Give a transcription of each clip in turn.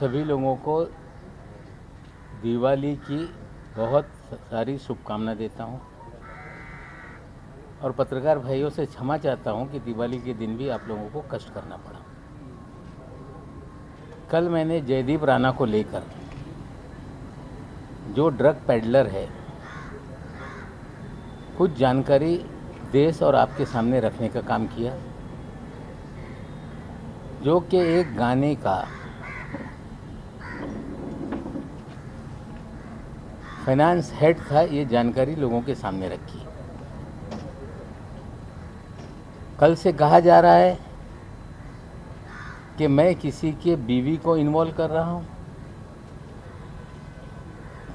सभी लोगों को दिवाली की बहुत सारी शुभकामनाएं देता हूं और पत्रकार भाइयों से क्षमा चाहता हूं कि दिवाली के दिन भी आप लोगों को कष्ट करना पड़ा। कल मैंने जयदीप राणा को लेकर, जो ड्रग पेडलर है, कुछ जानकारी देश और आपके सामने रखने का काम किया, जो कि एक गाने का फाइनेंस हेड था। ये जानकारी लोगों के सामने रखी। कल से कहा जा रहा है कि मैं किसी के बीवी को इन्वॉल्व कर रहा हूं।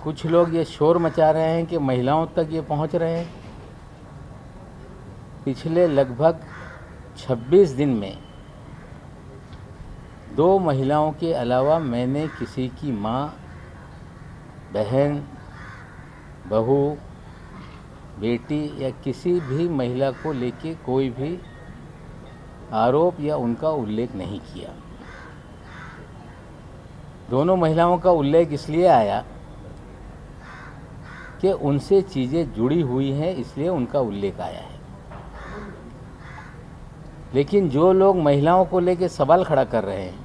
कुछ लोग ये शोर मचा रहे हैं कि महिलाओं तक ये पहुंच रहे हैं। पिछले लगभग 26 दिन में 2 महिलाओं के अलावा मैंने किसी की मां, बहन, बहू, बेटी या किसी भी महिला को लेके कोई भी आरोप या उनका उल्लेख नहीं किया। दोनों महिलाओं का उल्लेख इसलिए आया कि उनसे चीज़ें जुड़ी हुई हैं, इसलिए उनका उल्लेख आया है। लेकिन जो लोग महिलाओं को लेके सवाल खड़ा कर रहे हैं,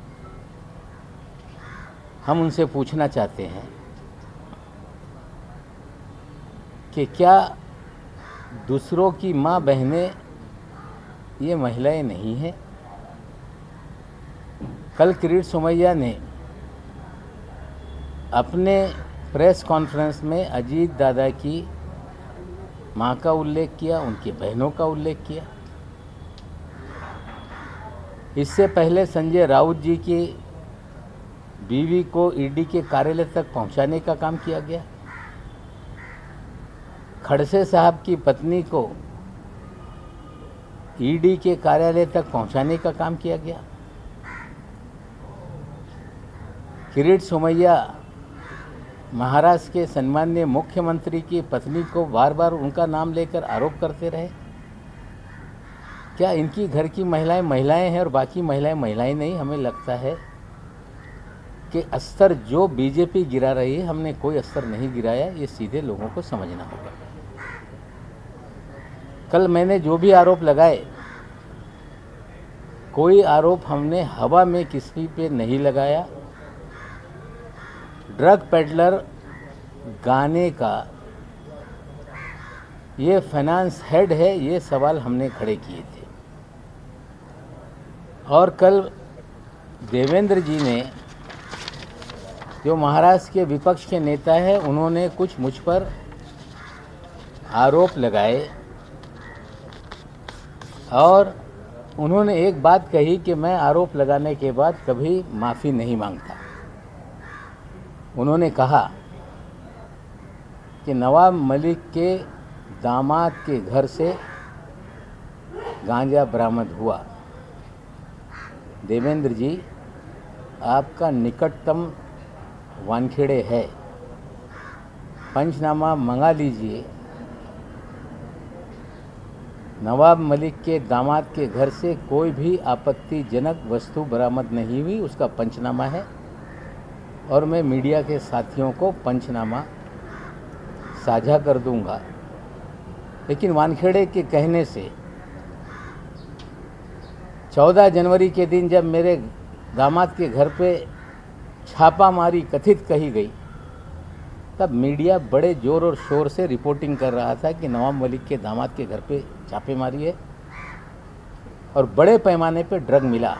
हम उनसे पूछना चाहते हैं कि क्या दूसरों की माँ बहनें ये महिलाएं नहीं हैं? कल किरीट सोमैया ने अपने प्रेस कॉन्फ्रेंस में अजीत दादा की माँ का उल्लेख किया, उनकी बहनों का उल्लेख किया। इससे पहले संजय राउत जी की बीवी को ईडी के कार्यालय तक पहुंचाने का काम किया गया। खड़से साहब की पत्नी को ईडी के कार्यालय तक पहुंचाने का काम किया गया। किरीट सोमैया महाराष्ट्र के सम्माननीय मुख्यमंत्री की पत्नी को बार बार उनका नाम लेकर आरोप करते रहे। क्या इनकी घर की महिलाएं महिलाएं हैं और बाकी महिलाएं महिलाएं नहीं? हमें लगता है कि अस्तर जो बीजेपी गिरा रही है, हमने कोई अस्तर नहीं गिराया। ये सीधे लोगों को समझना होगा। कल मैंने जो भी आरोप लगाए, कोई आरोप हमने हवा में किसी पे नहीं लगाया। ड्रग पेडलर गाने का ये फाइनेंस हेड है, ये सवाल हमने खड़े किए थे। और कल देवेंद्र जी ने, जो महाराष्ट्र के विपक्ष के नेता हैं, उन्होंने कुछ मुझ पर आरोप लगाए और उन्होंने एक बात कही कि मैं आरोप लगाने के बाद कभी माफ़ी नहीं मांगता। उन्होंने कहा कि नवाब मलिक के दामाद के घर से गांजा बरामद हुआ। देवेंद्र जी, आपका निकटतम वानखेड़े है, पंचनामा मंगा लीजिए। नवाब मलिक के दामाद के घर से कोई भी आपत्तिजनक वस्तु बरामद नहीं हुई, उसका पंचनामा है और मैं मीडिया के साथियों को पंचनामा साझा कर दूंगा। लेकिन वानखेड़े के कहने से 14 जनवरी के दिन जब मेरे दामाद के घर पे छापामारी कथित कही गई, तब मीडिया बड़े जोर और शोर से रिपोर्टिंग कर रहा था कि नवाब मलिक के दामाद के घर पे छापेमारी है और बड़े पैमाने पे ड्रग मिला।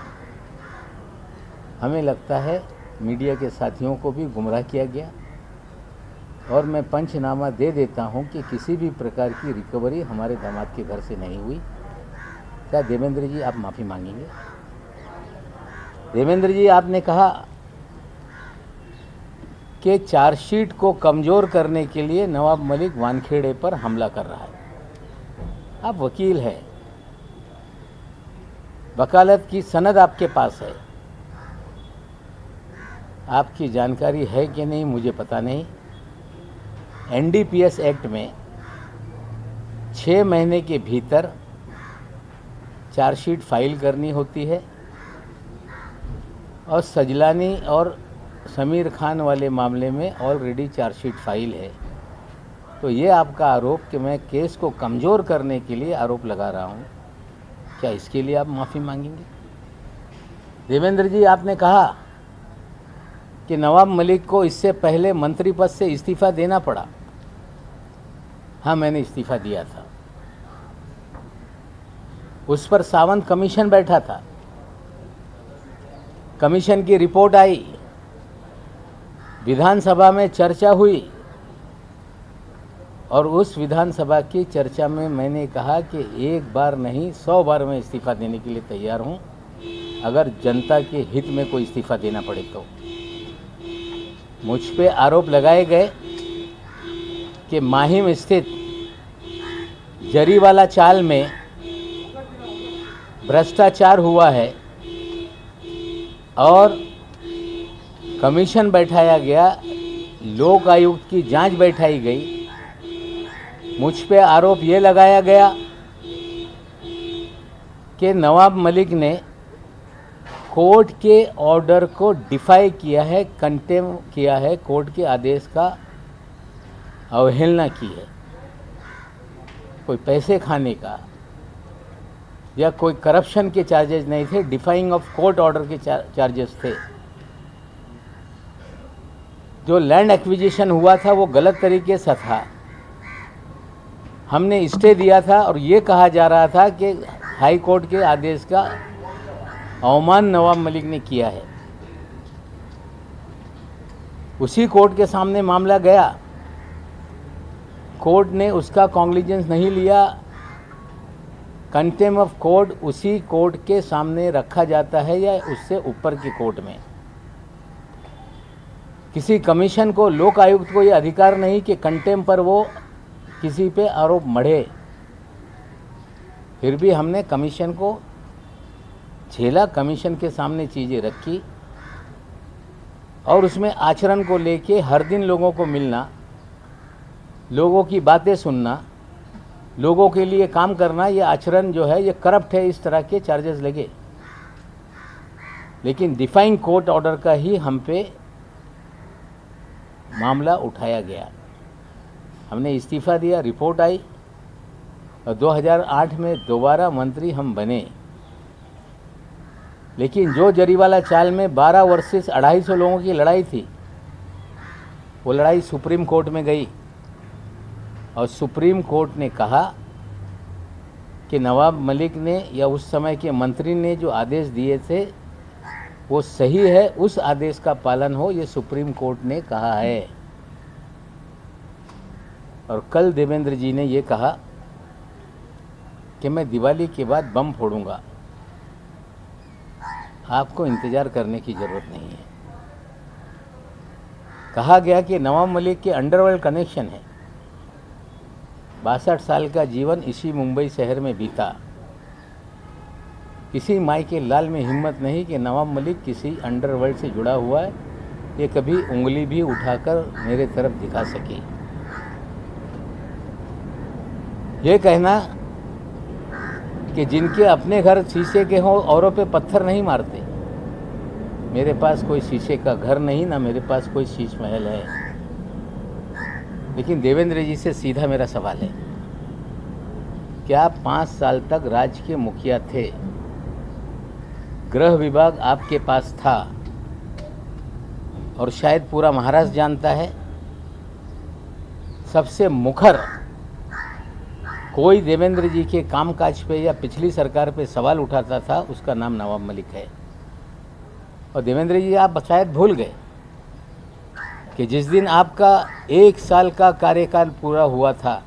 हमें लगता है मीडिया के साथियों को भी गुमराह किया गया और मैं पंचनामा दे देता हूं कि किसी भी प्रकार की रिकवरी हमारे दामाद के घर से नहीं हुई। क्या देवेंद्र जी आप माफ़ी मांगेंगे? देवेंद्र जी, आपने कहा कि चार्जशीट को कमज़ोर करने के लिए नवाब मलिक वानखेड़े पर हमला कर रहा है। आप वकील हैं, वकालत की सनद आपके पास है। आपकी जानकारी है कि नहीं मुझे पता नहीं। एनडीपीएस एक्ट में 6 महीने के भीतर चार्जशीट फाइल करनी होती है और सजलानी और समीर खान वाले मामले में ऑलरेडी चार्जशीट फाइल है। तो ये आपका आरोप कि मैं केस को कमज़ोर करने के लिए आरोप लगा रहा हूँ, क्या इसके लिए आप माफ़ी मांगेंगे? देवेंद्र जी, आपने कहा कि नवाब मलिक को इससे पहले मंत्री पद से इस्तीफ़ा देना पड़ा। हाँ, मैंने इस्तीफ़ा दिया था। उस पर सावंत कमीशन बैठा था, कमीशन की रिपोर्ट आई, विधानसभा में चर्चा हुई और उस विधानसभा की चर्चा में मैंने कहा कि एक बार नहीं 100 बार मैं इस्तीफ़ा देने के लिए तैयार हूं, अगर जनता के हित में कोई इस्तीफ़ा देना पड़े तो। मुझ पे आरोप लगाए गए कि माहिम स्थित जरीवाला चाल में भ्रष्टाचार हुआ है और कमीशन बैठाया गया, लोक आयुक्त की जांच बैठाई गई। मुझ पे आरोप ये लगाया गया कि नवाब मलिक ने कोर्ट के ऑर्डर को डिफाई किया है, कंटेम किया है, कोर्ट के आदेश का अवहेलना की है। कोई पैसे खाने का या कोई करप्शन के चार्जेस नहीं थे, डिफाइंग ऑफ कोर्ट ऑर्डर के चार्जेस थे। जो लैंड एक्विजिशन हुआ था वो गलत तरीके से था, हमने स्टे दिया था और ये कहा जा रहा था कि हाई कोर्ट के आदेश का अवमान नवाब मलिक ने किया है। उसी कोर्ट के सामने मामला गया, कोर्ट ने उसका कॉन्ग्लिजेंस नहीं लिया। कंटेम ऑफ कोर्ट उसी कोर्ट के सामने रखा जाता है या उससे ऊपर की कोर्ट में। किसी कमीशन को, लोक आयुक्त को ये अधिकार नहीं कि कंटेम पर वो किसी पे आरोप मढ़े। फिर भी हमने कमीशन को झेला, कमीशन के सामने चीज़ें रखी और उसमें आचरण को लेके हर दिन लोगों को मिलना, लोगों की बातें सुनना, लोगों के लिए काम करना, ये आचरण जो है ये करप्ट है, इस तरह के चार्जेस लगे। लेकिन डिफाइंग कोर्ट ऑर्डर का ही हम पे मामला उठाया गया। हमने इस्तीफ़ा दिया, रिपोर्ट आई और 2008 में दोबारा मंत्री हम बने। लेकिन जो जरीवाला चाल में 12 वर्सेस 250 लोगों की लड़ाई थी, वो लड़ाई सुप्रीम कोर्ट में गई और सुप्रीम कोर्ट ने कहा कि नवाब मलिक ने या उस समय के मंत्री ने जो आदेश दिए थे वो सही है, उस आदेश का पालन हो, ये सुप्रीम कोर्ट ने कहा है। और कल देवेंद्र जी ने ये कहा कि मैं दिवाली के बाद बम फोड़ूंगा। आपको इंतज़ार करने की ज़रूरत नहीं है। कहा गया कि नवाब मलिक के अंडरवर्ल्ड कनेक्शन है। 62 साल का जीवन इसी मुंबई शहर में बीता। किसी माई के लाल में हिम्मत नहीं कि नवाब मलिक किसी अंडरवर्ल्ड से जुड़ा हुआ है, ये कभी उंगली भी उठाकर मेरे तरफ दिखा सके। ये कहना कि जिनके अपने घर शीशे के हों औरों पे पत्थर नहीं मारते, मेरे पास कोई शीशे का घर नहीं, ना मेरे पास कोई शीश महल है। लेकिन देवेंद्र जी से सीधा मेरा सवाल है, क्या 5 साल तक राज्य के मुखिया थे, गृह विभाग आपके पास था और शायद पूरा महाराष्ट्र जानता है, सबसे मुखर कोई देवेंद्र जी के कामकाज पे या पिछली सरकार पे सवाल उठाता था, उसका नाम नवाब मलिक है। और देवेंद्र जी, आप शायद भूल गए कि जिस दिन आपका 1 साल का कार्यकाल पूरा हुआ था,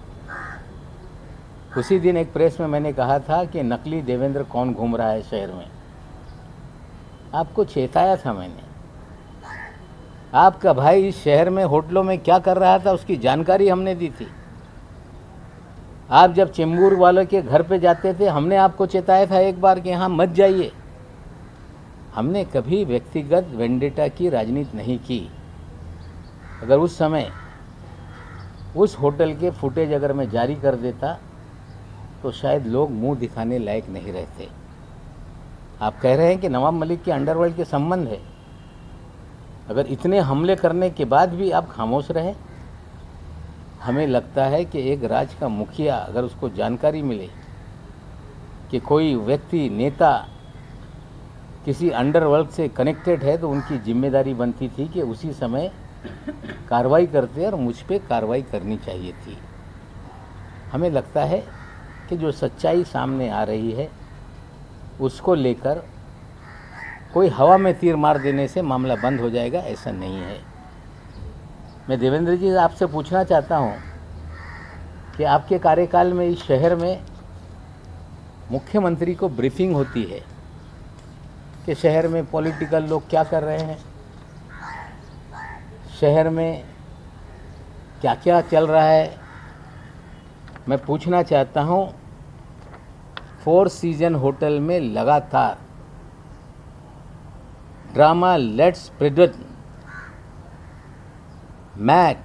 उसी दिन एक प्रेस में मैंने कहा था कि नकली देवेंद्र कौन घूम रहा है शहर में। आपको चेताया था मैंने। आपका भाई इस शहर में होटलों में क्या कर रहा था उसकी जानकारी हमने दी थी। आप जब चेंबूर वालों के घर पे जाते थे, हमने आपको चेताया था एक बार कि यहाँ मत जाइए। हमने कभी व्यक्तिगत वेंडेटा की राजनीति नहीं की। अगर उस समय उस होटल के फुटेज अगर मैं जारी कर देता तो शायद लोग मुंह दिखाने लायक नहीं रहते। आप कह रहे हैं कि नवाब मलिक के अंडरवर्ल्ड के संबंध है। अगर इतने हमले करने के बाद भी आप खामोश रहे, हमें लगता है कि एक राज्य का मुखिया अगर उसको जानकारी मिले कि कोई व्यक्ति नेता किसी अंडरवर्ल्ड से कनेक्टेड है तो उनकी जिम्मेदारी बनती थी कि उसी समय कार्रवाई करते और मुझ पे कार्रवाई करनी चाहिए थी। हमें लगता है कि जो सच्चाई सामने आ रही है उसको लेकर कोई हवा में तीर मार देने से मामला बंद हो जाएगा, ऐसा नहीं है। मैं देवेंद्र जी आपसे पूछना चाहता हूँ कि आपके कार्यकाल में इस शहर में मुख्यमंत्री को ब्रीफिंग होती है कि शहर में पॉलिटिकल लोग क्या कर रहे हैं, शहर में क्या क्या चल रहा है। मैं पूछना चाहता हूँ, फोर सीजन होटल में लगातार ड्रामा लेट्स प्रेडिक्ट मैक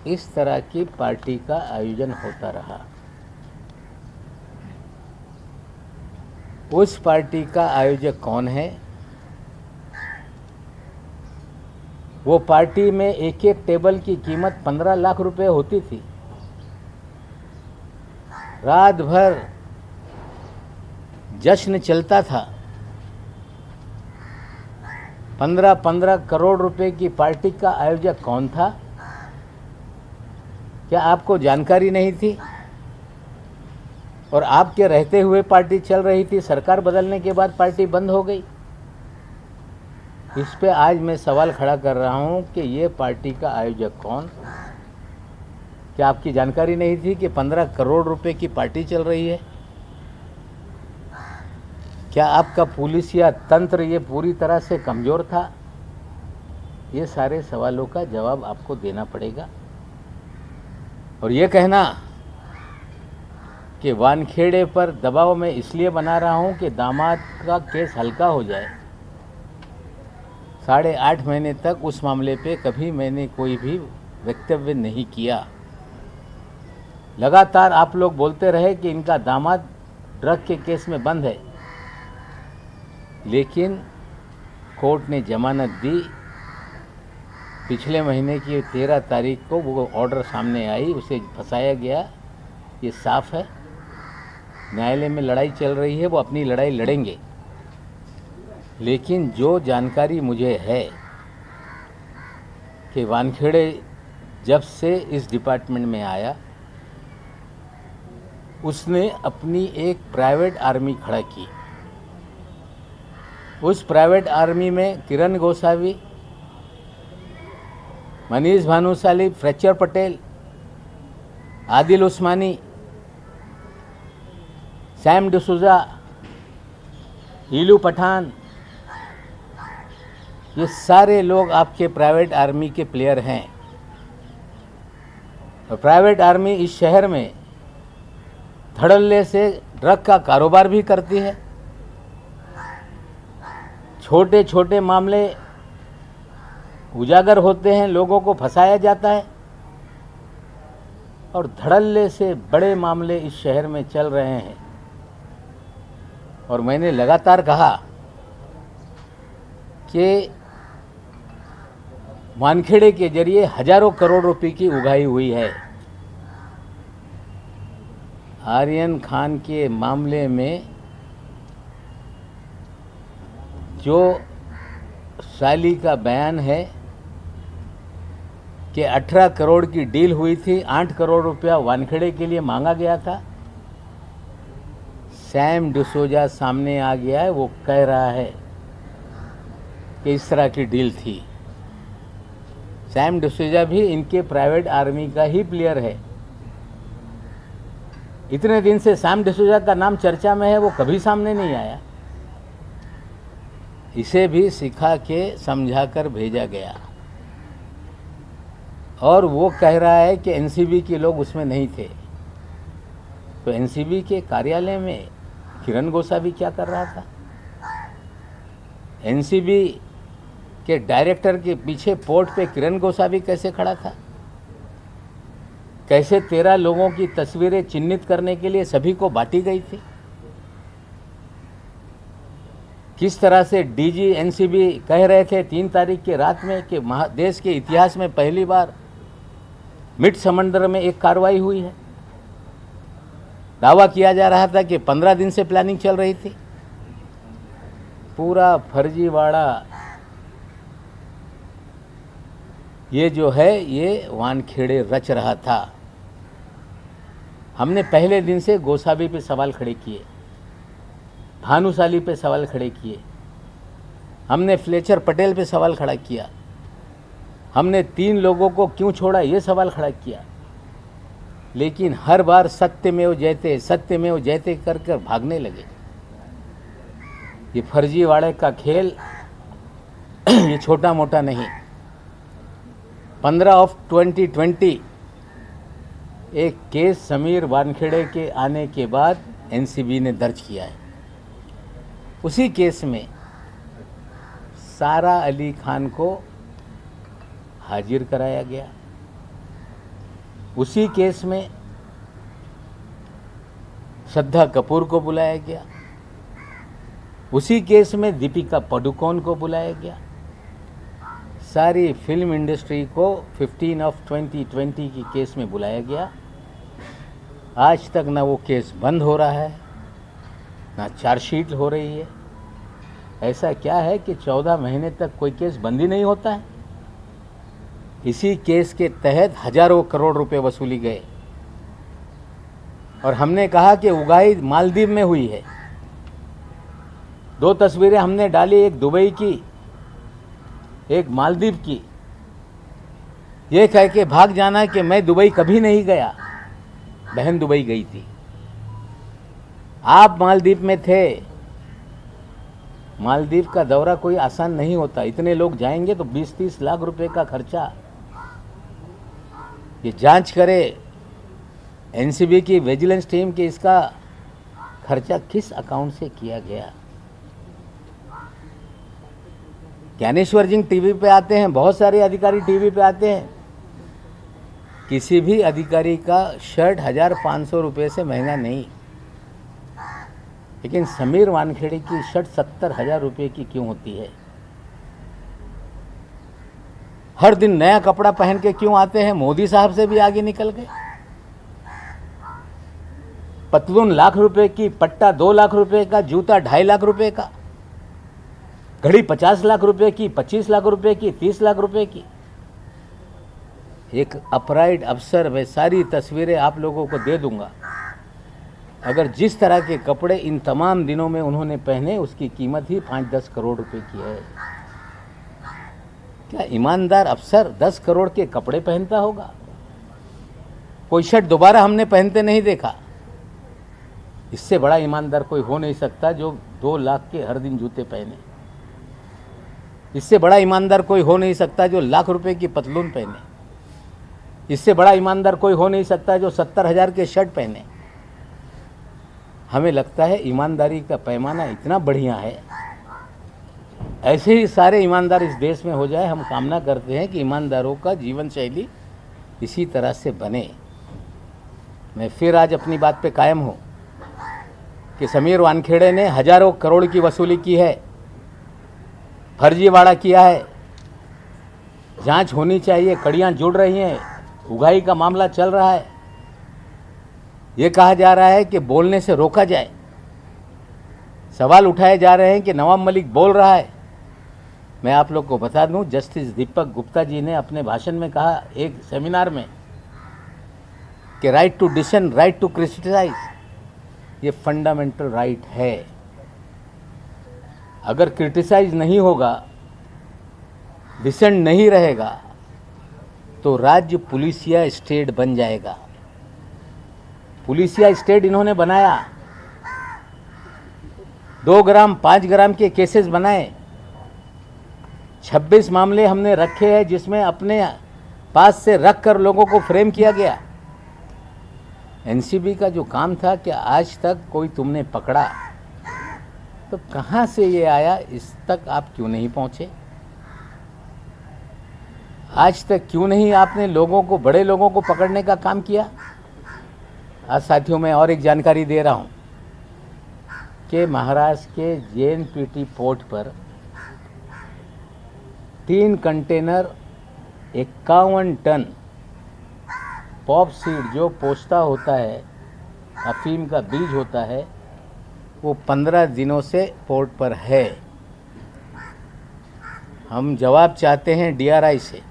इस तरह की पार्टी का आयोजन होता रहा। उस पार्टी का आयोजक कौन है? वो पार्टी में एक एक टेबल की कीमत 15 लाख रुपए होती थी। रात भर जश्न चलता था। 15-15 करोड़ रुपए की पार्टी का आयोजक कौन था? क्या आपको जानकारी नहीं थी? और आपके रहते हुए पार्टी चल रही थी, सरकार बदलने के बाद पार्टी बंद हो गई। इस पे आज मैं सवाल खड़ा कर रहा हूं कि ये पार्टी का आयोजक कौन? क्या आपकी जानकारी नहीं थी कि 15 करोड़ रुपए की पार्टी चल रही है? क्या आपका पुलिस या तंत्र ये पूरी तरह से कमज़ोर था? ये सारे सवालों का जवाब आपको देना पड़ेगा। और ये कहना कि वानखेड़े पर दबाव मैं इसलिए बना रहा हूं कि दामाद का केस हल्का हो जाए, 8.5 महीने तक उस मामले पे कभी मैंने कोई भी वक्तव्य नहीं किया। लगातार आप लोग बोलते रहे कि इनका दामाद ड्रग के केस में बंद है, लेकिन कोर्ट ने जमानत दी। पिछले महीने की 13 तारीख को वो ऑर्डर सामने आई, उसे फंसाया गया। ये साफ है, न्यायालय में लड़ाई चल रही है, वो अपनी लड़ाई लड़ेंगे। लेकिन जो जानकारी मुझे है कि वानखेड़े जब से इस डिपार्टमेंट में आया, उसने अपनी एक प्राइवेट आर्मी खड़ा की। उस प्राइवेट आर्मी में किरण गोसावी, मनीष भानुशाली, फ्रेक्चर पटेल, आदिल उस्मानी, सैम डिसूजा, हीलू पठान, ये सारे लोग आपके प्राइवेट आर्मी के प्लेयर हैं। और प्राइवेट आर्मी इस शहर में धड़ल्ले से ड्रग का कारोबार भी करती है। छोटे छोटे मामले उजागर होते हैं, लोगों को फंसाया जाता है, और धड़ल्ले से बड़े मामले इस शहर में चल रहे हैं। और मैंने लगातार कहा कि वानखेड़े के जरिए हजारों करोड़ रुपए की उगाही हुई है। आर्यन खान के मामले में जो साली का बयान है कि 18 करोड़ की डील हुई थी, 8 करोड़ रुपया वानखेड़े के लिए मांगा गया था। सैम डिसूजा सामने आ गया है, वो कह रहा है कि इस तरह की डील थी। सैम डिसूजा भी इनके प्राइवेट आर्मी का ही प्लेयर है। इतने दिन से सैम डिसूजा का नाम चर्चा में है, वो कभी सामने नहीं आया। इसे भी सिखा के समझा कर भेजा गया, और वो कह रहा है कि एनसीबी के लोग उसमें नहीं थे। तो एनसीबी के कार्यालय में किरण गोसावी क्या कर रहा था? एनसीबी के डायरेक्टर के पीछे पोर्ट पे किरण गोसावी कैसे खड़ा था? कैसे 13 लोगों की तस्वीरें चिन्हित करने के लिए सभी को बांटी गई थी? किस तरह से डीजी एनसीबी कह रहे थे 3 तारीख के रात में कि देश के इतिहास में पहली बार मिड समंदर में एक कार्रवाई हुई है। दावा किया जा रहा था कि 15 दिन से प्लानिंग चल रही थी। पूरा फर्जीवाड़ा ये जो है ये वानखेड़े रच रहा था। हमने पहले दिन से गोसावी पे सवाल खड़े किए, भानुशाली पे सवाल खड़े किए, हमने फ्लेचर पटेल पे सवाल खड़ा किया, हमने 3 लोगों को क्यों छोड़ा ये सवाल खड़ा किया, लेकिन हर बार सत्यमेव जयते कर कर भागने लगे। ये फर्जीवाड़े का खेल ये छोटा मोटा नहीं। 15/2020 एक केस समीर वानखेड़े के आने के बाद एनसीबी ने दर्ज किया है। उसी केस में सारा अली खान को हाजिर कराया गया। उसी केस में श्रद्धा कपूर को बुलाया गया। उसी केस में दीपिका पादुकोण को बुलाया गया। सारी फिल्म इंडस्ट्री को 15/2020 की केस में बुलाया गया। आज तक ना वो केस बंद हो रहा है, ना चार्जशीट हो रही है। ऐसा क्या है कि 14 महीने तक कोई केस बंद ही नहीं होता है। इसी केस के तहत हजारों करोड़ रुपए वसूली गए और हमने कहा कि उगाही मालदीव में हुई है। 2 तस्वीरें हमने डाली, एक दुबई की, एक मालदीव की। ये कह के भाग जाना कि मैं दुबई कभी नहीं गया। बहन दुबई गई थी, आप मालदीव में थे। मालदीव का दौरा कोई आसान नहीं होता। इतने लोग जाएंगे तो 20-30 लाख रुपए का खर्चा। ये जांच करे एनसीबी की विजिलेंस टीम कि इसका खर्चा किस अकाउंट से किया गया। ज्ञानेश्वर जी टीवी पे आते हैं, बहुत सारे अधिकारी टीवी पे आते हैं। किसी भी अधिकारी का शर्ट 1500 रुपये से महंगा नहीं, लेकिन समीर वानखेड़े की शर्ट 70,000 रुपये की क्यों होती है? हर दिन नया कपड़ा पहन के क्यों आते हैं? मोदी साहब से भी आगे निकल गए। पतलून लाख रुपए की, पट्टा 2 लाख रुपए का, जूता 2.5 लाख रुपए का, घड़ी 50 लाख रुपए की, 25 लाख रुपए की, 30 लाख रुपए की। एक अपराइड अफसर, वे सारी तस्वीरें आप लोगों को दे दूंगा। अगर जिस तरह के कपड़े इन तमाम दिनों में उन्होंने पहने, उसकी कीमत ही 5-10 करोड़ रुपए की है। क्या ईमानदार अफसर 10 करोड़ के कपड़े पहनता होगा? कोई शर्ट दोबारा हमने पहनते नहीं देखा। इससे बड़ा ईमानदार कोई हो नहीं सकता जो 2 लाख के हर दिन जूते पहने। इससे बड़ा ईमानदार कोई हो नहीं सकता जो लाख रुपए की पतलून पहने। इससे बड़ा ईमानदार कोई हो नहीं सकता जो 70,000 के शर्ट पहने। हमें लगता है ईमानदारी का पैमाना इतना बढ़िया है। ऐसे ही सारे ईमानदार इस देश में हो जाए। हम कामना करते हैं कि ईमानदारों का जीवन शैली इसी तरह से बने। मैं फिर आज अपनी बात पे कायम हूँ कि समीर वानखेड़े ने हजारों करोड़ की वसूली की है, फर्जीवाड़ा किया है। जांच होनी चाहिए। कड़ियाँ जुड़ रही हैं, उगाही का मामला चल रहा है। ये कहा जा रहा है कि बोलने से रोका जाए। सवाल उठाए जा रहे हैं कि नवाब मलिक बोल रहा है। मैं आप लोग को बता दूं, जस्टिस दीपक गुप्ता जी ने अपने भाषण में कहा एक सेमिनार में कि right to dissent, right to criticise, ये फंडामेंटल राइट है। अगर क्रिटिसाइज नहीं होगा, डिसेंट नहीं रहेगा, तो राज्य पुलिसिया स्टेट बन जाएगा। पुलिसिया स्टेट इन्होंने बनाया। 2 ग्राम 5 ग्राम के केसेस बनाए। 26 मामले हमने रखे हैं जिसमें अपने पास से रख कर लोगों को फ्रेम किया गया। एनसीबी का जो काम था कि आज तक कोई तुमने पकड़ा, तो कहाँ से ये आया, इस तक आप क्यों नहीं पहुँचे? आज तक क्यों नहीं आपने लोगों को, बड़े लोगों को पकड़ने का काम किया? आज साथियों मैं और एक जानकारी दे रहा हूँ। कि महाराष्ट्र के JNPT पोर्ट पर 3 कंटेनर 51 टन पॉप सीड जो पोस्ता होता है, अफीम का बीज होता है, वो 15 दिनों से पोर्ट पर है। हम जवाब चाहते हैं DRI से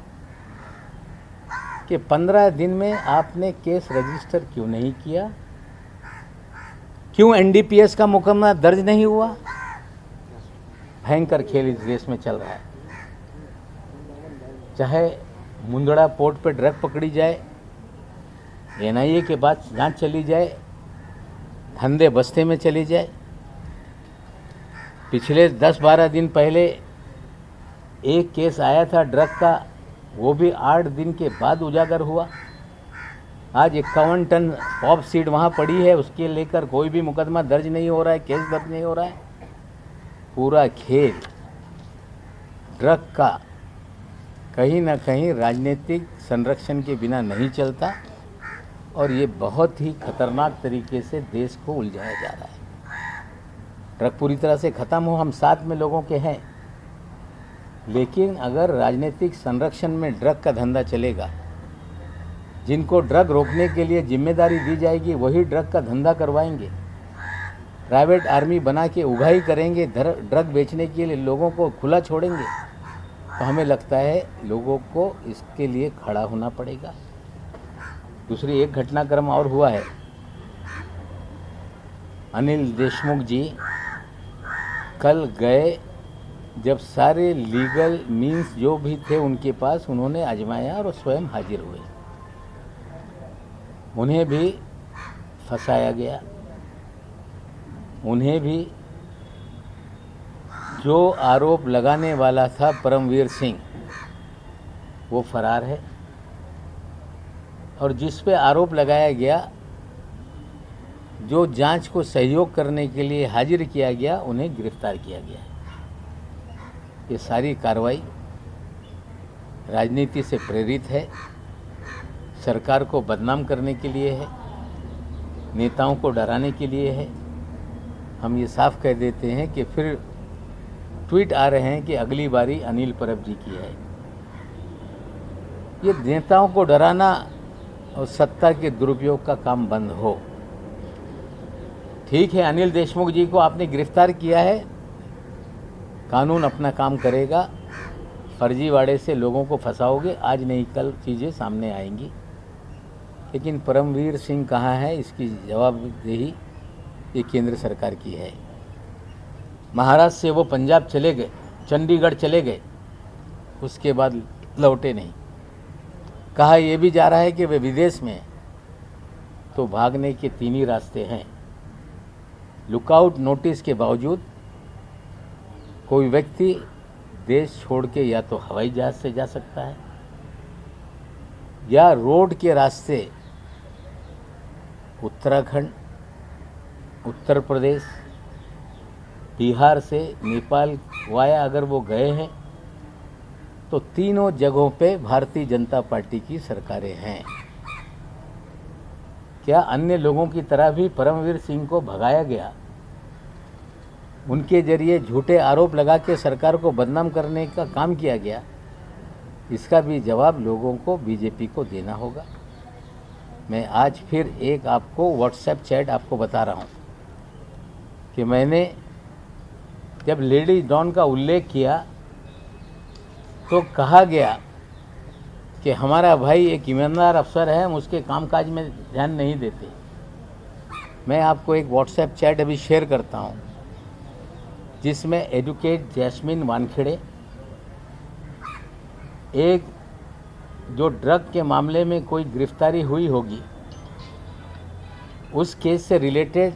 कि 15 दिन में आपने केस रजिस्टर क्यों नहीं किया, क्यों NDPS का मुकदमा दर्ज नहीं हुआ। भयंकर खेल इस देश में चल रहा है। चाहे मुंदड़ा पोर्ट पे ड्रग पकड़ी जाए, NIA के बाद जांच चली जाए, धंधे बस्ते में चली जाए। पिछले 10-12 दिन पहले एक केस आया था ड्रग का, वो भी 8 दिन के बाद उजागर हुआ। आज 51 टन पॉप सीड वहाँ पड़ी है, उसके लेकर कोई भी मुकदमा दर्ज नहीं हो रहा है, केस दर्ज नहीं हो रहा है। पूरा खेल ड्रग का कहीं ना कहीं राजनीतिक संरक्षण के बिना नहीं चलता और ये बहुत ही खतरनाक तरीके से देश को उलझाया जा रहा है। ड्रग पूरी तरह से ख़त्म हो, हम साथ में लोगों के हैं, लेकिन अगर राजनीतिक संरक्षण में ड्रग का धंधा चलेगा, जिनको ड्रग रोकने के लिए जिम्मेदारी दी जाएगी वही ड्रग का धंधा करवाएंगे, प्राइवेट आर्मी बना के उगाही करेंगे, ड्रग बेचने के लिए लोगों को खुला छोड़ेंगे, तो हमें लगता है लोगों को इसके लिए खड़ा होना पड़ेगा। दूसरी एक घटनाक्रम और हुआ है। अनिल देशमुख जी कल गए, जब सारे लीगल मीन्स जो भी थे उनके पास, उन्होंने आजमाया और स्वयं हाजिर हुए। उन्हें भी फंसाया गया, उन्हें भी जो आरोप लगाने वाला था परमवीर सिंह, वो फरार है, और जिस पे आरोप लगाया गया, जो जांच को सहयोग करने के लिए हाजिर किया गया, उन्हें गिरफ्तार किया गया। ये सारी कार्रवाई राजनीति से प्रेरित है, सरकार को बदनाम करने के लिए है, नेताओं को डराने के लिए है। हम ये साफ कह देते हैं कि फिर ट्वीट आ रहे हैं कि अगली बारी अनिल परब जी की है। ये नेताओं को डराना और सत्ता के दुरुपयोग का काम बंद हो। ठीक है, अनिल देशमुख जी को आपने गिरफ्तार किया है, कानून अपना काम करेगा। फर्जीवाड़े से लोगों को फंसाओगे, आज नहीं कल चीज़ें सामने आएंगी। लेकिन परमवीर सिंह कहाँ है, इसकी जवाबदेही ये केंद्र सरकार की है। महाराष्ट्र से वो पंजाब चले गए, चंडीगढ़ चले गए, उसके बाद लौटे नहीं। कहा यह भी जा रहा है कि वे विदेश में, तो भागने के 3 ही रास्ते हैं। लुकआउट नोटिस के बावजूद कोई व्यक्ति देश छोड़ के या तो हवाई जहाज से जा सकता है या रोड के रास्ते उत्तराखंड, उत्तर प्रदेश, बिहार से नेपाल वाया अगर वो गए हैं, तो तीनों जगहों पे भारतीय जनता पार्टी की सरकारें हैं। क्या अन्य लोगों की तरह भी परमवीर सिंह को भगाया गया, उनके जरिए झूठे आरोप लगा के सरकार को बदनाम करने का काम किया गया? इसका भी जवाब लोगों को, बीजेपी को देना होगा। मैं आज फिर एक आपको व्हाट्सएप चैट आपको बता रहा हूँ कि मैंने जब लेडी डॉन का उल्लेख किया तो कहा गया कि हमारा भाई एक ईमानदार अफसर है, हम उसके कामकाज में ध्यान नहीं देते। मैं आपको एक व्हाट्सएप चैट अभी शेयर करता हूँ जिसमें एडवोकेट जैस्मिन वानखेड़े, एक जो ड्रग के मामले में कोई गिरफ्तारी हुई होगी, उस केस से रिलेटेड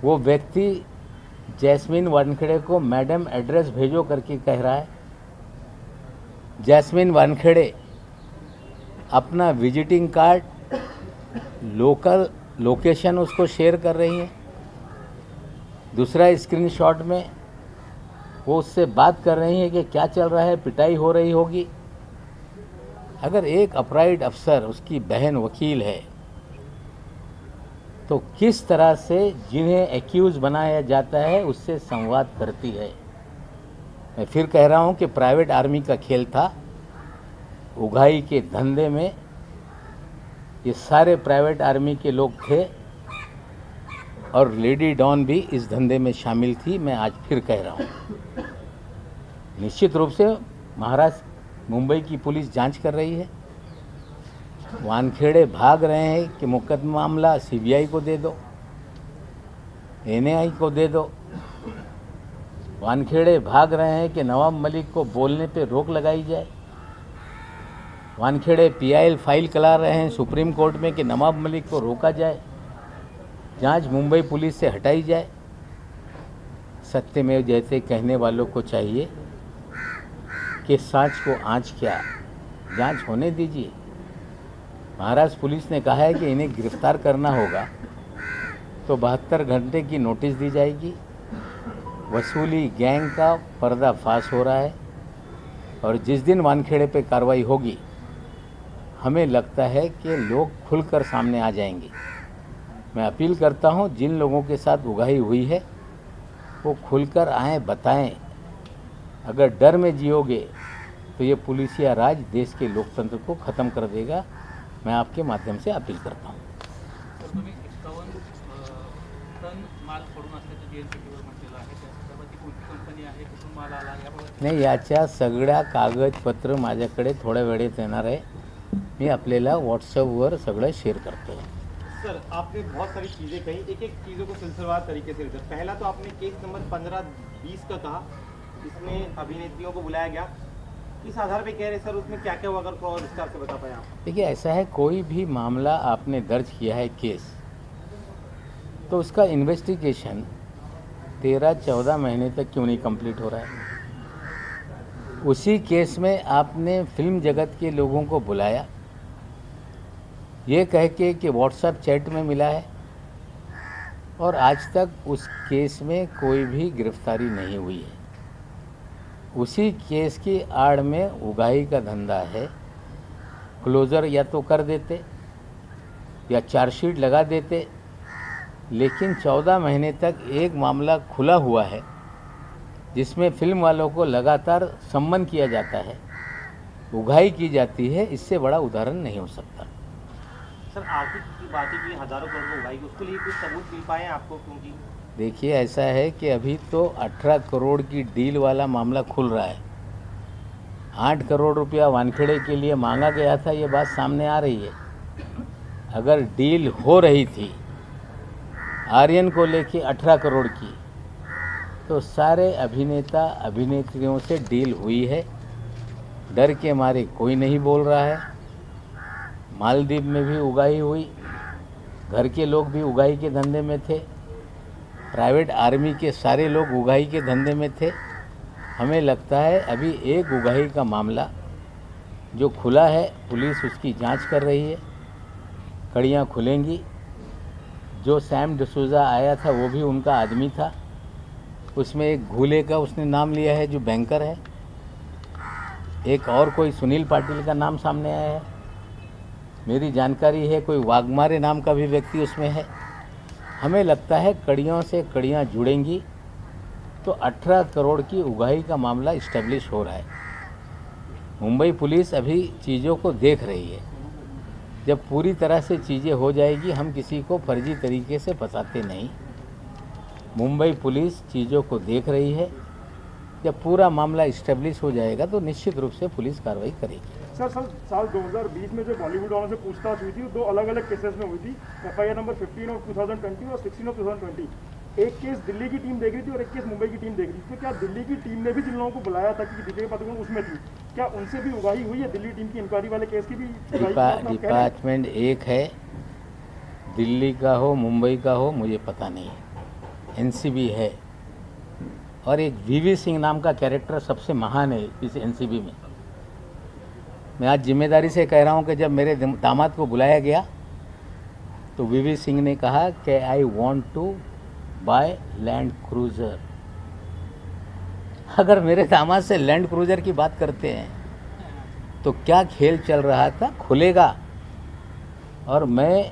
वो व्यक्ति जैस्मिन वानखेड़े को मैडम एड्रेस भेजो करके कह रहा है। जैस्मिन वानखेड़े अपना विजिटिंग कार्ड, लोकल लोकेशन उसको शेयर कर रही हैं। दूसरा स्क्रीनशॉट में वो उससे बात कर रही हैं कि क्या चल रहा है, पिटाई हो रही होगी। अगर एक अपराइट अफसर, उसकी बहन वकील है, तो किस तरह से जिन्हें एक्यूज़ बनाया जाता है उससे संवाद करती है। मैं फिर कह रहा हूं कि प्राइवेट आर्मी का खेल था। उगाही के धंधे में ये सारे प्राइवेट आर्मी के लोग थे और लेडी डॉन भी इस धंधे में शामिल थी। मैं आज फिर कह रहा हूं, निश्चित रूप से महाराष्ट्र मुंबई की पुलिस जांच कर रही है। वानखेड़े भाग रहे हैं कि मुकदमा मामला सीबीआई को दे दो, एनआई को दे दो। वानखेड़े भाग रहे हैं कि नवाब मलिक को बोलने पे रोक लगाई जाए। वानखेड़े पीआईएल फाइल करा रहे हैं सुप्रीम कोर्ट में कि नवाब मलिक को रोका जाए, जांच मुंबई पुलिस से हटाई जाए। सत्यमेव जयते कहने वालों को चाहिए कि सांच को आँच क्या, जांच होने दीजिए। महाराष्ट्र पुलिस ने कहा है कि इन्हें गिरफ्तार करना होगा तो 72 घंटे की नोटिस दी जाएगी। वसूली गैंग का पर्दाफाश हो रहा है और जिस दिन वानखेड़े पे कार्रवाई होगी हमें लगता है कि लोग खुलकर सामने आ जाएंगे। मैं अपील करता हूं जिन लोगों के साथ उगाही हुई है वो खुलकर आएँ, बताएं। अगर डर में जियोगे तो ये पुलिसिया राज देश के लोकतंत्र को ख़त्म कर देगा। मैं आपके माध्यम से अपील करता हूँ। नाही, याच्या सगळ्या कागदपत्र माझ्याकडे थोड्या वेळेत येणार आहे। मी आपल्याला व्हॉट्सअपवर सगळं शेअर करतो। सर, आपने बहुत सारी चीज़ें कही, एक एक चीज़ों को सिलसिलेवार तरीके से। पहला तो आपने केस नंबर 15-20 का कहा, इसमें अभिनेत्रियों को बुलाया गया, इस आधार पे कह रहे सर उसमें क्या क्या हुआ, अगर थोड़ा और विस्तार से बता पाए आप। देखिए, ऐसा है, कोई भी मामला आपने दर्ज किया है केस, तो उसका इन्वेस्टिगेशन 13-14 महीने तक क्यों नहीं कंप्लीट हो रहा है। उसी केस में आपने फिल्म जगत के लोगों को बुलाया ये कह के कि व्हाट्सएप चैट में मिला है, और आज तक उस केस में कोई भी गिरफ्तारी नहीं हुई है। उसी केस की आड़ में उगाही का धंधा है। क्लोज़र या तो कर देते या चार्जशीट लगा देते, लेकिन 14 महीने तक एक मामला खुला हुआ है जिसमें फिल्म वालों को लगातार सम्मन किया जाता है, उगाही की जाती है। इससे बड़ा उदाहरण नहीं हो सकता। सर, आर्थिक की बातें की, हज़ारों करोड़ में उगाही, उसके लिए कुछ सबूत मिल पाए आपको? क्योंकि देखिए, ऐसा है कि अभी तो 18 करोड़ की डील वाला मामला खुल रहा है। 8 करोड़ रुपया वानखेड़े के लिए मांगा गया था, ये बात सामने आ रही है। अगर डील हो रही थी आर्यन को लेके 18 करोड़ की, तो सारे अभिनेता अभिनेत्रियों से डील हुई है। डर के मारे कोई नहीं बोल रहा है। मालदीव में भी उगाही हुई, घर के लोग भी उगाही के धंधे में थे, प्राइवेट आर्मी के सारे लोग उगाही के धंधे में थे। हमें लगता है अभी एक उगाही का मामला जो खुला है, पुलिस उसकी जांच कर रही है, कड़ियाँ खुलेंगी। जो सैम डिसूजा आया था वो भी उनका आदमी था, उसमें एक घूले का उसने नाम लिया है जो बैंकर है। एक और कोई सुनील पाटिल का नाम सामने आया है। मेरी जानकारी है कोई वाघमारे नाम का भी व्यक्ति उसमें है। हमें लगता है कड़ियों से कड़ियाँ जुड़ेंगी तो 18 करोड़ की उगाही का मामला इस्टेब्लिश हो रहा है। मुंबई पुलिस अभी चीज़ों को देख रही है। जब पूरी तरह से चीज़ें हो जाएगी, हम किसी को फर्जी तरीके से फंसाते नहीं। मुंबई पुलिस चीज़ों को देख रही है। जब पूरा मामला इस्टेब्लिश हो जाएगा तो निश्चित रूप से पुलिस कार्रवाई करेगी। सर, साल 2020 में जो बॉलीवुड वालों से पूछताछ हुई थी, 2 अलग-अलग केसेस में हुई थी। FIR नंबर 15 ऑफ 2020 और 16 ऑफ 2020। एक केस दिल्ली की टीम देख रही थी और एक केस मुंबई की टीम देख रही थी। तो क्या दिल्ली की टीम ने भी जिन लोगों को बुलाया था कि दीपिका पादुकोण उसमें थी, क्या उनसे भी उगाही हुई है? दिल्ली टीम की इंक्वायरी वाले केस की भी डिपार्टमेंट एक है, दिल्ली का हो मुंबई का हो मुझे पता नहीं है। NCB है, और एक VV सिंह नाम का कैरेक्टर सबसे महान है इस NCB में। मैं आज जिम्मेदारी से कह रहा हूं कि जब मेरे दामाद को बुलाया गया तो VV सिंह ने कहा कि I want to buy Land Cruiser. अगर मेरे दामाद से लैंड क्रूज़र की बात करते हैं तो क्या खेल चल रहा था खुलेगा। और मैं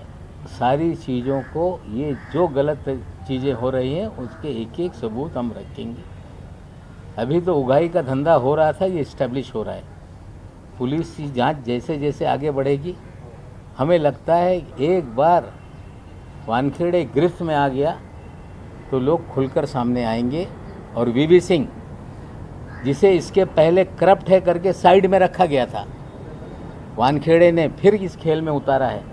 सारी चीज़ों को, ये जो गलत चीज़ें हो रही हैं उसके एक एक सबूत हम रखेंगे। अभी तो उगाही का धंधा हो रहा था, ये इस्टेब्लिश हो रहा है। पुलिस की जांच जैसे जैसे आगे बढ़ेगी, हमें लगता है एक बार वानखेड़े गिरफ्त में आ गया तो लोग खुलकर सामने आएंगे। और वीवी सिंह, जिसे इसके पहले करप्ट है करके साइड में रखा गया था, वानखेड़े ने फिर इस खेल में उतारा है।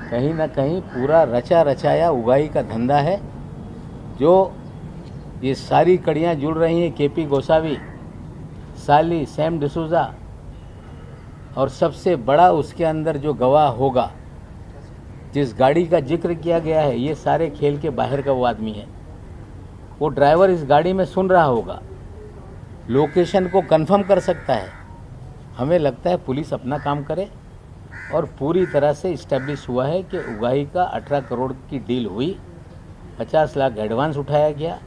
कहीं ना कहीं पूरा रचा रचाया उगाही का धंधा है। जो ये सारी कड़ियाँ जुड़ रही हैं, केपी गोसावी, साली, सैम डिसूजा, और सबसे बड़ा उसके अंदर जो गवाह होगा, जिस गाड़ी का जिक्र किया गया है, ये सारे खेल के बाहर का वो आदमी है। वो ड्राइवर इस गाड़ी में सुन रहा होगा, लोकेशन को कंफर्म कर सकता है। हमें लगता है पुलिस अपना काम करे, और पूरी तरह से इस्टेब्लिश हुआ है कि उगाही का 18 करोड़ की डील हुई, 50 लाख एडवांस उठाया गया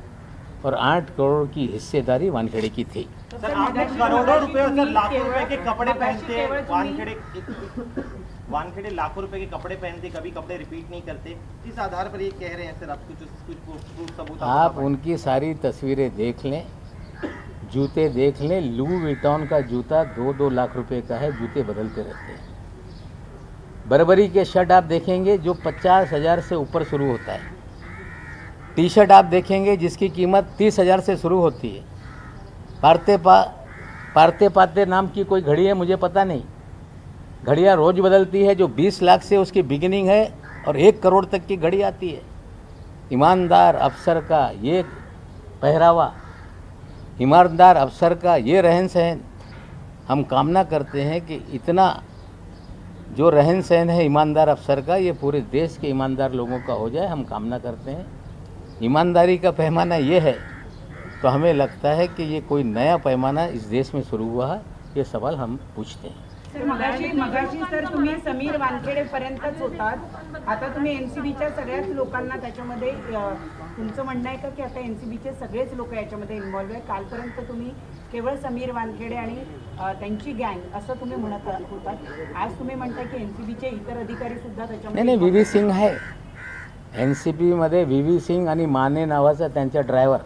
और 8 करोड़ की हिस्सेदारी वानखेड़े की थी। सर, आपने करोड़ों रुपए और सर लाखों रुपए के कपड़े पहनते, वानखेड़े लाखों रुपए के कपड़े पहनते, कभी कपड़े रिपीट नहीं करते, किस आधार पर ये कह रहे हैं सर? आप कुछ सबूत आप उनकी सारी तस्वीरें देख लें, जूते देख लें। लुई विटॉन का जूता 2-2 लाख रुपए का है, जूते बदलते रहते हैं। बर्बरी के शर्ट आप देखेंगे जो 50,000 से ऊपर शुरू होता है। टी शर्ट आप देखेंगे जिसकी कीमत 30,000 से शुरू होती है। पारते पाते नाम की कोई घड़ी है, मुझे पता नहीं, घड़ियाँ रोज़ बदलती है, जो 20 लाख से उसकी बिगिनिंग है और 1 करोड़ तक की घड़ी आती है। ईमानदार अफसर का ये पहरावा, ईमानदार अफसर का ये रहन सहन, हम कामना करते हैं कि इतना जो रहन सहन है ईमानदार अफसर का, ये पूरे देश के ईमानदार लोगों का हो जाए। हम कामना करते हैं। ईमानदारी का पैमाना ये है, तो हमें लगता है कि ये कोई नया पैमाना इस देश में शुरू हुआ है। ये सवाल हम पूछते हैं। सर, मगाशी सर तुम्ही समीर वानखेडे पर्यंतच होतात, आता तुम्ही एनसीबीच्या सगळ्याच लोकांना त्याच्यामध्ये, तुमचं म्हणणं आहे का की आता एनसीबीचे सगळेच लोक याच्यामध्ये इन्व्हॉल्व आहे? कालपर्यंत तुम्ही केवळ समीर वानखेडे आणि त्यांची गँग असं तुम्ही म्हणत होतात, आज तुम्ही म्हणताय की एनसीबीचे इतर अधिकारी सुद्धा त्याच्यामध्ये? नाही, व्ही सिंग आहे एनसीबीमध्ये। व्ही सिंग आणि माने नावाचा त्यांचा ड्रायव्हर,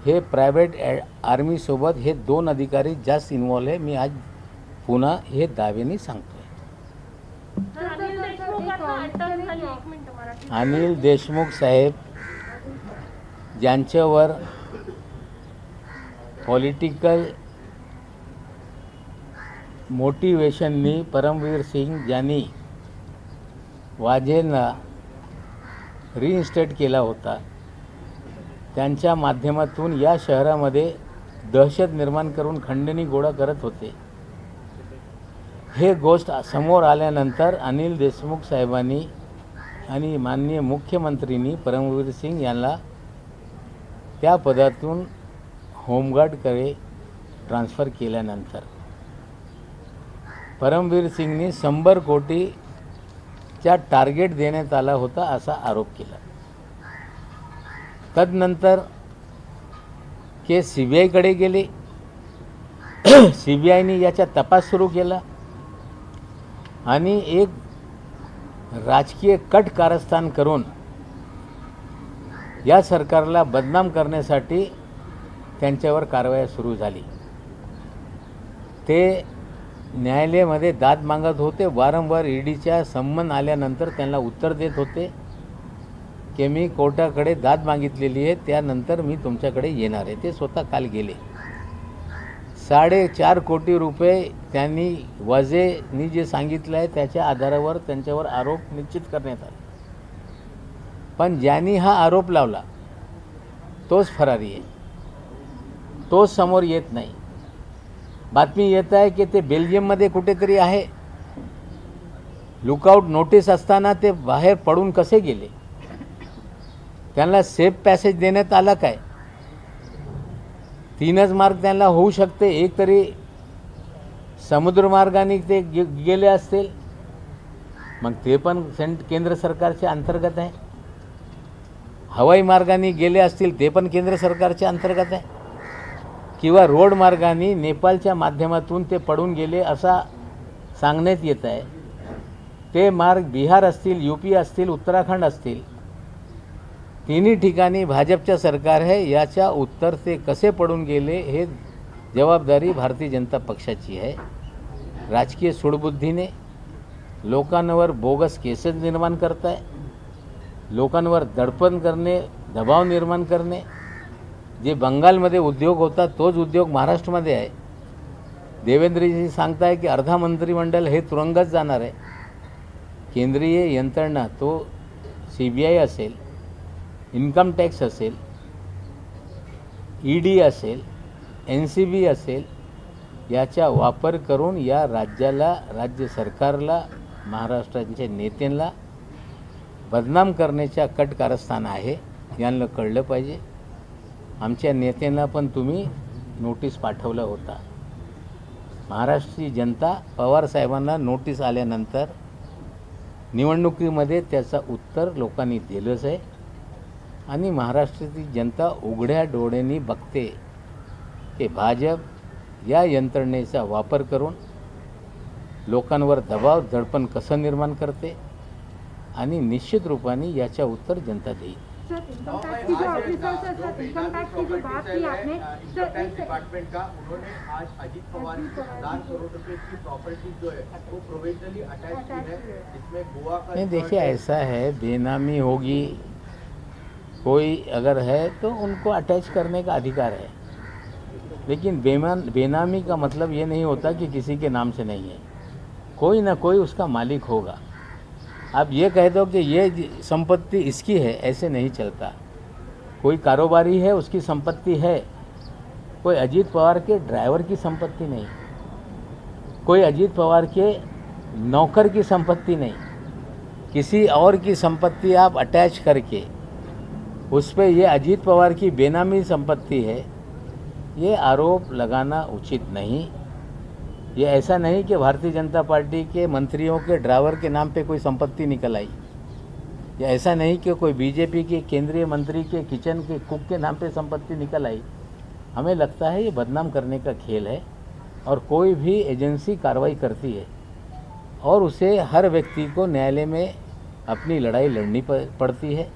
हे प्रायव्हेट आर्मीसोबत हे 2 अधिकारी जास्त इन्व्हॉल्व आहे। मी आज पुन्हा हे दाव्याने सांगतोय। अनिल देशमुख साहेब, ज्यांच्यावर पॉलिटिकल मोटिवेशननी परमवीर सिंग ज्यांनी वाझेंना रिइन्स्टेट केला होता, त्यांच्या माध्यमातून या शहरामध्ये दहशत निर्माण करून खंडणी गोळा करत होते। हे गोष्ट समोर आल्यानंतर अनिल देशमुख साहेबांनी आणि माननीय मुख्यमंत्रींनी परमवीर सिंग यांना त्या पदातून होमगार्डकडे ट्रान्सफर केल्यानंतर परमवीर सिंगनी 100 कोटीचा टार्गेट देण्यात आला होता असा आरोप केला। तदनंतर केस सीबीआयकडे गेले। सीबीआयने याचा तपास सुरू केला आणि एक राजकीय कट कारस्थान करून या सरकारला बदनाम करण्यासाठी त्यांच्यावर कारवाई सुरू झाली। ते न्यायालयामध्ये दाद मागत होते, वारंवार ईडीच्या संमन आल्यानंतर त्यांना उत्तर देत होते की मी कोर्टाकडे दाद मागितलेली आहे, त्यानंतर मी तुमच्याकडे येणार आहे। ते स्वतः काल गेले। 4.5 कोटी रुपये त्यांनी वाझेंनी जे सांगितलं आहे त्याच्या आधारावर त्यांच्यावर आरोप निश्चित करण्यात आले, पण ज्यांनी हा आरोप लावला तोच फरारी आहे, तोच समोर येत नाही। बातमी येत आहे की ते बेल्जियममध्ये कुठेतरी आहे। लुकआउट नोटीस असताना ते बाहेर पडून कसे गेले? त्यांना सेफ पॅसेज देण्यात आला काय? 3च मार्ग त्यांना होऊ शकते, एक तरी समुद्रमार्गाने ते गेले असतील, मग ते पण केंद्र सरकारच्या अंतर्गत आहे। हवाई मार्गाने गेले असतील ते पण केंद्र सरकारच्या अंतर्गत आहे, किंवा रोड मार्गाने नेपाळच्या माध्यमातून ते पडून गेले असा सांगण्यात येत आहे। ते मार्ग बिहार असतील, UP असतील, उत्तराखंड असतील, तिन्ही ठिकाणी भाजपच्या सरकार आहे. याच्या उत्तर ते कसे पडून गेले हे जबाबदारी भारतीय जनता पक्षाची आहे. राजकीय सूडबुद्धीने लोकांवर बोगस केसेस निर्माण करताय, लोकांवर दडपण करणे, दबाव निर्माण करणे. जे बंगालमध्ये उद्योग होता तोच उद्योग महाराष्ट्रामध्ये आहे. देवेंद्रजी सांगताय की अर्धा मंत्रिमंडळ हे तुरुंगात जाणार आहे. केंद्रीय यंत्रणा तो CBI असेल, इन्कम टॅक्स असेल, ED असेल, NCB असेल, याचा वापर करून या राज्याला, राज्य सरकारला, महाराष्ट्राच्या नेत्यांना बदनाम करण्याच्या कट कारस्थान आहे. यांना कळलं पाहिजे. आमच्या नेत्यांना पण तुम्ही नोटीस पाठवला होता. महाराष्ट्राची जनता पवार साहेबांना नोटीस आल्यानंतर निवडणुकीमध्ये त्याचा उत्तर लोकांनी दिलंच आहे. आणि महाराष्ट्राची जनता उघड्या डोळ्यांनी बघते की भाजप या यंत्रणेचा वापर करून लोकांवर दबाव दडपण कसं निर्माण करते आणि निश्चित रूपाने याच्या उत्तर जनता देईल. सर, इनकम टैक्स की जो ऑफिसर से सर इनकम टैक्स की जो बात की आपने सर इस डिपार्टमेंट का उन्होंने आज अजीत पवार की 10 करोड़ रुपए की प्रॉपर्टी जो है वो प्रोविजनली अटैच की है. इसमें गोवा का नहीं, देखिए ऐसा है, बेनामी होगी कोई अगर है तो उनको अटैच करने का अधिकार है. लेकिन बेनामी का मतलब ये नहीं होता कि किसी के नाम से नहीं है. कोई ना कोई उसका मालिक होगा. आप ये कह दो कि ये संपत्ति इसकी है, ऐसे नहीं चलता. कोई कारोबारी है उसकी संपत्ति है. कोई अजीत पवार के ड्राइवर की संपत्ति नहीं, कोई अजीत पवार के नौकर की संपत्ति नहीं. किसी और की संपत्ति आप अटैच करके उस पर ये अजीत पवार की बेनामी संपत्ति है, ये आरोप लगाना उचित नहीं. ये ऐसा नहीं कि भारतीय जनता पार्टी के मंत्रियों के ड्राइवर के नाम पे कोई संपत्ति निकल आई. ये ऐसा नहीं कि कोई बीजेपी के केंद्रीय मंत्री के किचन के कुक के नाम पे संपत्ति निकल आई. हमें लगता है ये बदनाम करने का खेल है. और कोई भी एजेंसी कार्रवाई करती है और उसे हर व्यक्ति को न्यायालय में अपनी लड़ाई लड़नी पड़ती है.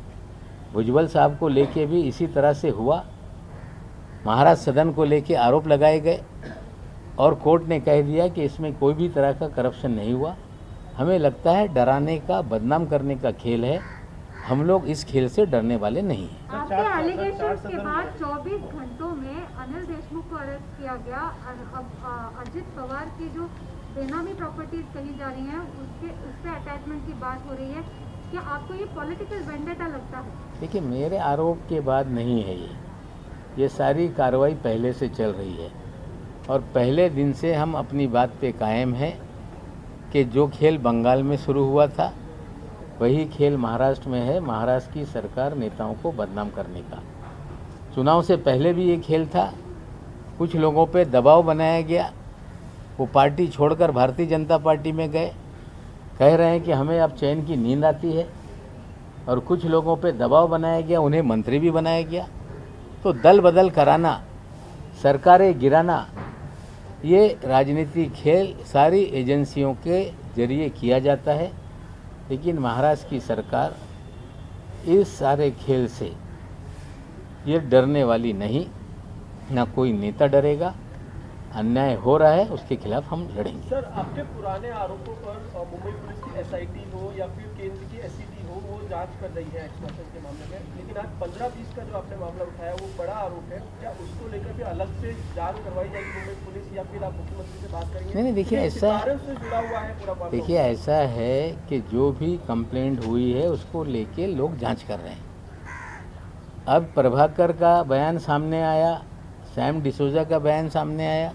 भुजबल साहब को लेके भी इसी तरह से हुआ. महाराष्ट्र सदन को लेके आरोप लगाए गए और कोर्ट ने कह दिया कि इसमें कोई भी तरह का करप्शन नहीं हुआ. हमें लगता है डराने का, बदनाम करने का खेल है. हम लोग इस खेल से डरने वाले नहीं हैं. आपके एलिगेशंस के बाद 24 घंटों में अनिल देशमुख को अरेस्ट किया गया. अब अजित पवार की जो बेनामी प्रॉपर्टीज कही जा रही हैं उससे अटैचमेंट की बात हो रही है. क्या आपको ये पॉलिटिकल वेंडेटा लगता है? देखिए, मेरे आरोप के बाद नहीं है ये सारी कार्रवाई पहले से चल रही है. और पहले दिन से हम अपनी बात पे कायम हैं कि जो खेल बंगाल में शुरू हुआ था वही खेल महाराष्ट्र में है. महाराष्ट्र की सरकार नेताओं को बदनाम करने का. चुनाव से पहले भी ये खेल था. कुछ लोगों पे दबाव बनाया गया, वो पार्टी छोड़कर भारतीय जनता पार्टी में गए. कह रहे हैं कि हमें अब चैन की नींद आती है. और कुछ लोगों पे दबाव बनाया गया, उन्हें मंत्री भी बनाया गया. तो दल बदल कराना, सरकारें गिराना, ये राजनीतिक खेल सारी एजेंसियों के जरिए किया जाता है. लेकिन महाराष्ट्र की सरकार इस सारे खेल से ये डरने वाली नहीं. ना कोई नेता डरेगा. अन्याय हो रहा है उसके खिलाफ हम लड़ेंगे. सर, आपके पुराने आरोपों पर मुंबई पुलिस की SIT हो या फिर केंद्र की SCT हो, वो जांच कर रही है एक्सटॉर्शन के मामले में. लेकिन आज 15-20 का जो आपने मामला उठाया वो बड़ा आरोप है. क्या उसको लेकर भी अलग से जांच करवाई जाएगी मुंबई पुलिस, या फिर आप मुख्यमंत्री से बात करेंगे? नहीं, देखिए ऐसा, से जुड़ा हुआ है पूरा मामला. देखिए ऐसा है कि जो भी कंप्लेंट हुई है उसको लेके लोग जांच कर रहे हैं. अब प्रभाकर का बयान सामने आया, सैम डिसोजा का बयान सामने आया,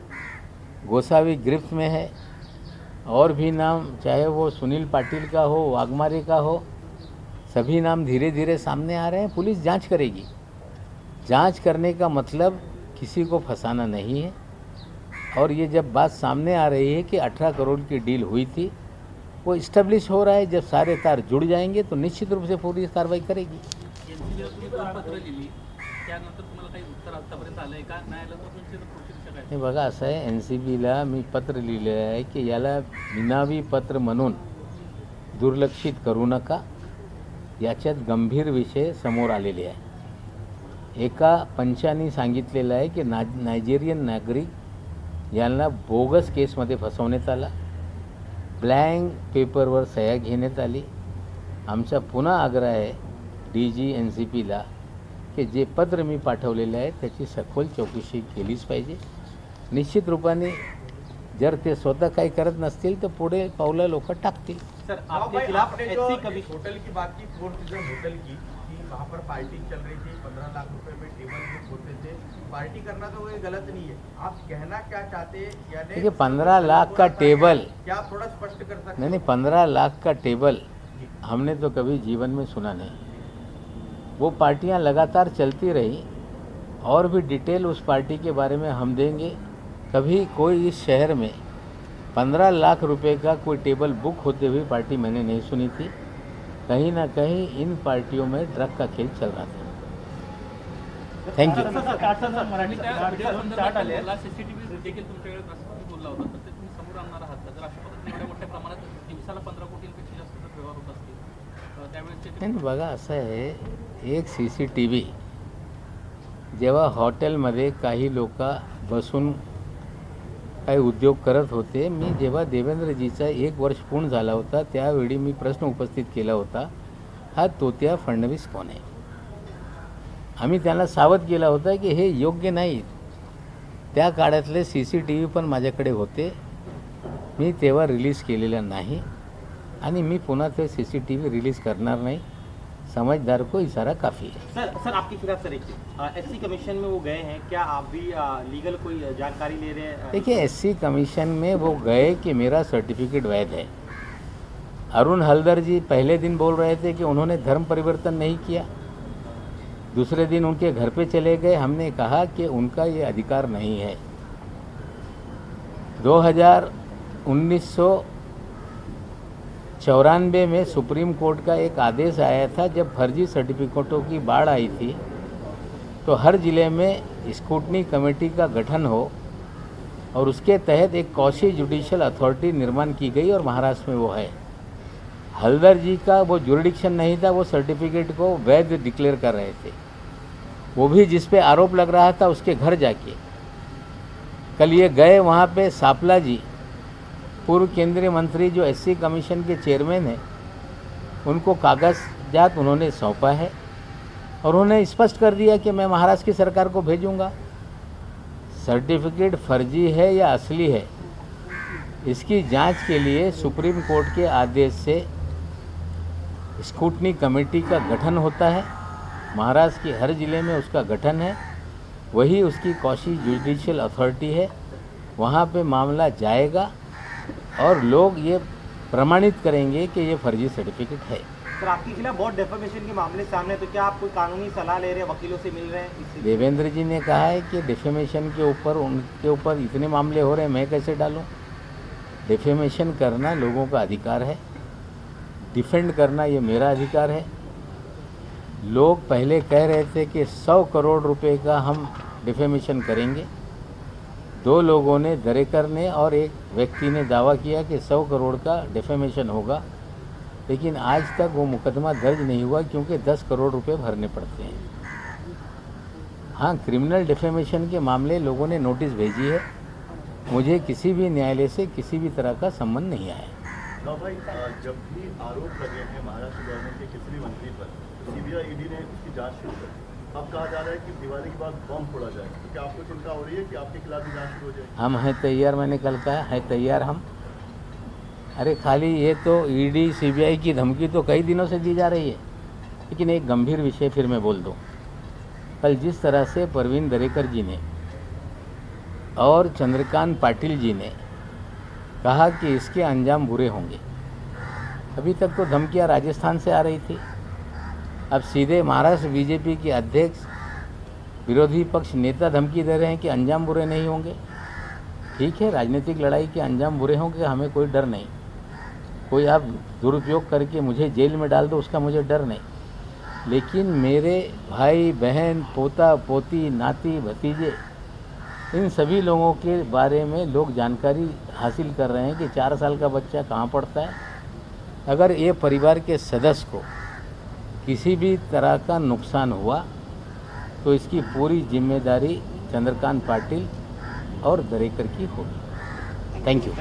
गोसावी गिरफ्त में है. और भी नाम, चाहे वो सुनील पाटिल का हो, वाघमारे का हो, सभी नाम धीरे धीरे सामने आ रहे हैं. पुलिस जांच करेगी. जांच करने का मतलब किसी को फंसाना नहीं है. और ये जब बात सामने आ रही है कि 18 करोड़ की डील हुई थी, वो इस्टेब्लिश हो रहा है. जब सारे तार जुड़ जाएंगे तो निश्चित रूप से पुलिस कार्रवाई करेगी. हे बघा, असं आहे, NCBला मी पत्र लिहिलं आहे की याला निनावी पत्र म्हणून दुर्लक्षित करू नका. याच्यात गंभीर विषय समोर आलेले आहे. एका पंचांनी सांगितलेलं आहे की नायजेरियन नागरिक यांना बोगस केसमध्ये फसवण्यात आला. ब्लँक पेपरवर सह्या घेण्यात आली. आमचा पुन्हा आग्रह आहे DG NCPला की जे पत्र मी पाठवलेलं आहे त्याची सखोल चौकशी केलीच पाहिजे. निश्चित रूपाने जर ते स्वतः काही करत नसतील तर पुढे पावलं लोक टाकतील. सर हाँ आपके भाई, खिलाफ आपने जो SC कमीशन होटल की बात की, फोर्थ सीजन होटल की, कि वहाँ पर पार्टी चल रही थी, 15 लाख रुपए में टेबल बुक होते थे. पार्टी करना तो कोई गलत नहीं है. आप कहना क्या चाहते हैं? यानी देखिए 15 लाख का टेबल, क्या आप थोड़ा स्पष्ट कर सकते नहीं 15 लाख का टेबल हमने तो कभी जीवन में सुना नहीं. वो पार्टियां लगातार चलती रही और भी डिटेल उस पार्टी के बारे में हम देंगे. कभी कोई इस शहर में 15 लाख रुपए का कोई टेबल बुक होते हुए पार्टी मैंने नहीं सुनी थी. कहीं ना कहीं इन पार्टियों में ड्रग का खेल चल रहा था. थँक्यू. सीसीटीव्ही देखील तुमच्याकडे प्रशासनाने बोलला होता तर ते तुम्ही समोर आणणार आहात का? जर अशा पद्धतीने एवढ्या मोठ्या प्रमाणात दिवसाला 15 कोटींपेक्षा जास्त जर व्यवहार होत असतील त्यावेळेस ते नाही बघा असं आहे, एक CCTV जेव्हा हॉटेलमध्ये काही लोक बसून काही उद्योग करत होते, मी जेव्हा देवेंद्रजीचा 1 वर्ष पूर्ण झाला होता त्यावेळी मी प्रश्न उपस्थित केला होता, हा तोत्या फडणवीस कोण आहे. आम्ही त्यांना सावध केला होता की हे योग्य नाही. त्या काळातले CCTV पण माझ्याकडे होते, मी तेव्हा रिलीज केलेलं नाही आणि मी पुन्हा ते CCTV रिलीज करणार नाही. समझदार को इशारा काफ़ी है. सर आपके खिलाफ सर SC कमीशन में वो गए हैं, क्या आप भी लीगल कोई जानकारी ले रहे हैं? देखिए SC कमीशन में वो गए कि मेरा सर्टिफिकेट वैध है. अरुण हलदर जी पहले दिन बोल रहे थे कि उन्होंने धर्म परिवर्तन नहीं किया. दूसरे दिन उनके घर पे चले गए. हमने कहा कि उनका ये अधिकार नहीं है. 1994 में सुप्रीम कोर्ट का एक आदेश आया था, जब फर्जी सर्टिफिकेटों की बाढ़ आई थी तो हर ज़िले में स्क्रूटनी कमेटी का गठन हो और उसके तहत एक कौशी जुडिशियल अथॉरिटी निर्माण की गई और महाराष्ट्र में वो है. हलदर जी का वो जुरिडिक्शन नहीं था, वो सर्टिफिकेट को वैध डिक्लेयर कर रहे थे. वो भी जिस पे आरोप लग रहा था उसके घर जाके कल ये गए. वहाँ पे सापला जी पूर्व केंद्रीय मंत्री जो SC कमीशन के चेयरमैन हैं, उनको कागजात उन्होंने सौंपा है और उन्होंने स्पष्ट कर दिया कि मैं महाराष्ट्र की सरकार को भेजूंगा. सर्टिफिकेट फर्जी है या असली है, इसकी जांच के लिए सुप्रीम कोर्ट के आदेश से स्क्रूटनी कमेटी का गठन होता है. महाराष्ट्र के हर ज़िले में उसका गठन है. वही उसकी कौशी जुडिशियल अथॉरिटी है. वहाँ पे मामला जाएगा और लोग ये प्रमाणित करेंगे कि ये फर्जी सर्टिफिकेट है. सर आपके खिलाफ बहुत डेफेमेशन के मामले सामने, तो क्या आप कोई कानूनी सलाह ले रहे हैं, वकीलों से मिल रहे हैं? देवेंद्र जी ने कहा है कि डिफेमेशन के ऊपर उनके ऊपर इतने मामले हो रहे हैं, मैं कैसे डालूं. डिफेमेशन करना लोगों का अधिकार है, डिफेंड करना ये मेरा अधिकार है. लोग पहले कह रहे थे कि 100 करोड़ रुपए का हम डिफेमेशन करेंगे. 2 लोगों ने, दरेकर ने और एक व्यक्ति ने दावा किया कि 100 करोड़ का डिफेमेशन होगा, लेकिन आज तक वो मुकदमा दर्ज नहीं हुआ क्योंकि 10 करोड़ रुपए भरने पड़ते हैं. हाँ, क्रिमिनल डिफेमेशन के मामले लोगों ने नोटिस भेजी है. मुझे किसी भी न्यायालय से किसी भी तरह का संबंध नहीं आया. भाई जब भी आरोप लगे हैं महाराष्ट्र गवर्नमेंट के किसी भी मंत्री पर, CBI ED ने उसकी जांच शुरू कर दी. अब कहा जा रहा है कि दिवाली के बाद बम फोड़ा जाए, तो क्या आपको चिंता हो रही है कि आपके खिलाफ भी जांच शुरू हो जाए? हम हैं तैयार, मैंने कल कहा है तैयार हम. अरे खाली ये तो ED CBI की धमकी तो कई दिनों से दी जा रही है. लेकिन एक गंभीर विषय फिर मैं बोल दूँ. कल जिस तरह से परवीन दरेकर जी ने और चंद्रकांत पाटिल जी ने कहा कि इसके अंजाम बुरे होंगे, अभी तक तो धमकियां राजस्थान से आ रही थी, अब सीधे महाराष्ट्र BJP के अध्यक्ष, विरोधी पक्ष नेता धमकी दे रहे हैं कि अंजाम बुरे नहीं होंगे. ठीक है, राजनीतिक लड़ाई के अंजाम बुरे होंगे, हमें कोई डर नहीं. कोई आप दुरुपयोग करके मुझे जेल में डाल दो, उसका मुझे डर नहीं. लेकिन मेरे भाई बहन, पोता पोती, नाती भतीजे, इन सभी लोगों के बारे में लोग जानकारी हासिल कर रहे हैं कि 4 साल का बच्चा कहाँ पढ़ता है, अगर ये परिवार के सदस्य को किसी भी तरह का नुकसान हुआ तो इसकी पूरी जिम्मेदारी चंद्रकांत पाटिल और दरेकर की होगी। Thank you.